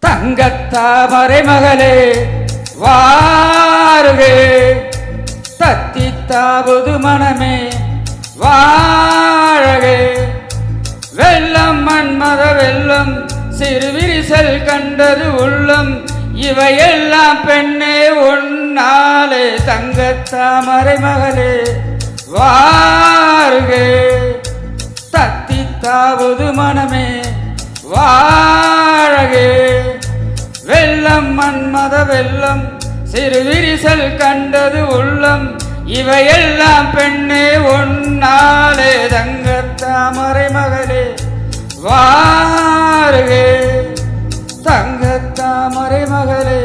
தங்கத்தாமரை மகளே வாருகே, தத்தித்தாவுது மனமே வாழகே. வெள்ளம் மன்மத வெள்ளம் சிறுவிரிசல் கண்டது உள்ளம், இவையெல்லாம் பெண்ணே உன்னாலே. தங்கத்தாமரை மகளே வாருகே, தத்தித்தாவுது மனமே வாழகே. வெள்ளம் மன்மத வெள்ளம் சிறுவிரிசல் கண்டது உள்ளம், இவையெல்லாம் பெண்ணே உன்னாலே. தங்கத்தாமரை மகளே வாருகே, தங்கத்தாமரை மகளே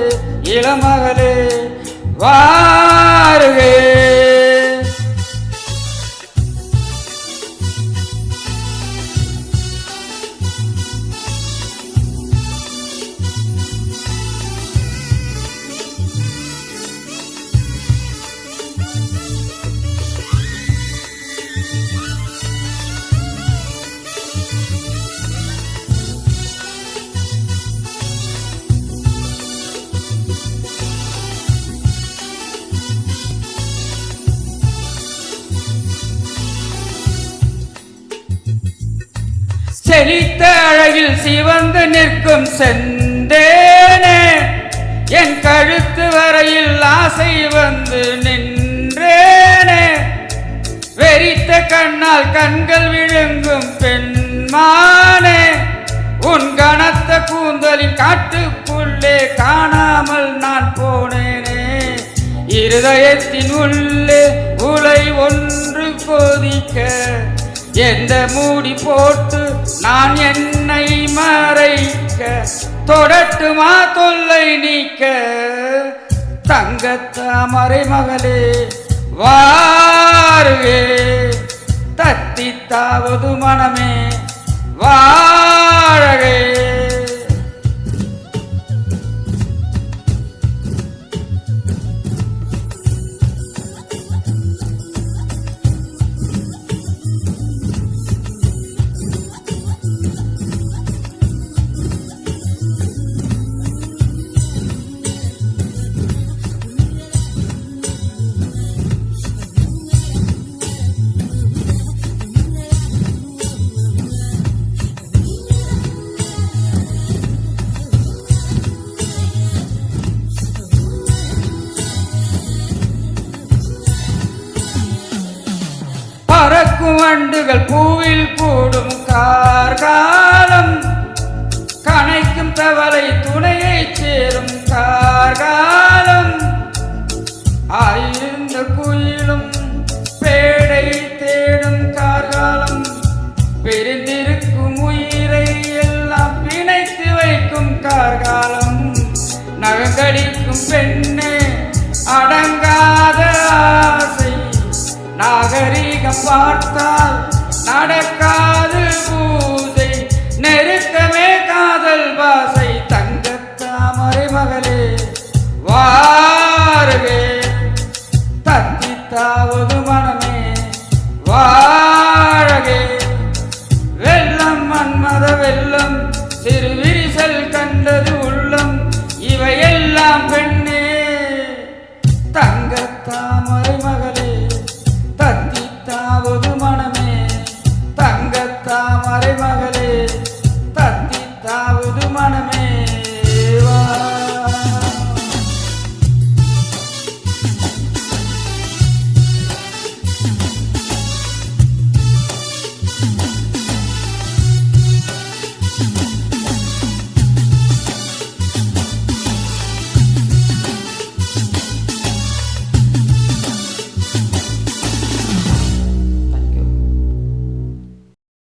இளமகளே வாருகே. செழித்த அழகில் சிவந்து நிற்கும் செந்தேனே, என் கழுத்து வரையில் ஆசை வந்து நின்றேனே. வெறித்த கண்ணால் கண்கள் விழுங்கும் பெண்மானே, உன் கனத்த கூந்தலின் காட்டுக்குள்ளே காணாமல் நான் போனேனே. இருதயத்தின் உள்ளே உலை ஒன்று கொதிக்க, எந்த மூடி போட்டு நான் என்னை மறைக்க, தொடட்டுமா தொல்லை நீக்க. தங்கத்தாமரை மகளே வாருகே, தத்தித்தாவது மனமே வாழகே. பறக்கும் வண்டுகள் பூவில் கூடும் கார்காலம், கனைக்கும் தவளை துணையை சேரும் கார்காலம். ஆயிருந்த குயிலும் பேடை தேடும் கார்காலம், பிரிந்திருக்கும் உயிரை எல்லாம் பிணைத்து வைக்கும் கார்காலம். நகங்கடிக்கும் பெண்ணே அடங்காத ஆசை, நாகரீகம் பார்த்தால் நடக்காது பூஜை, நெருக்கமே காதல் பாசை. தங்கத்தாமரை மகளே வாருகே, தத்தித்தாவது மனமே வாழகே. வெள்ளம் மன்மத வெள்ளம் சிறுவிரிசல் கண்டது உள்ளம், இவையெல்லாம் பெண்ணே. தங்கத்தாமரை மகளே தத்தித்தாவது மனமே, தங்கத்தாமரை மகளே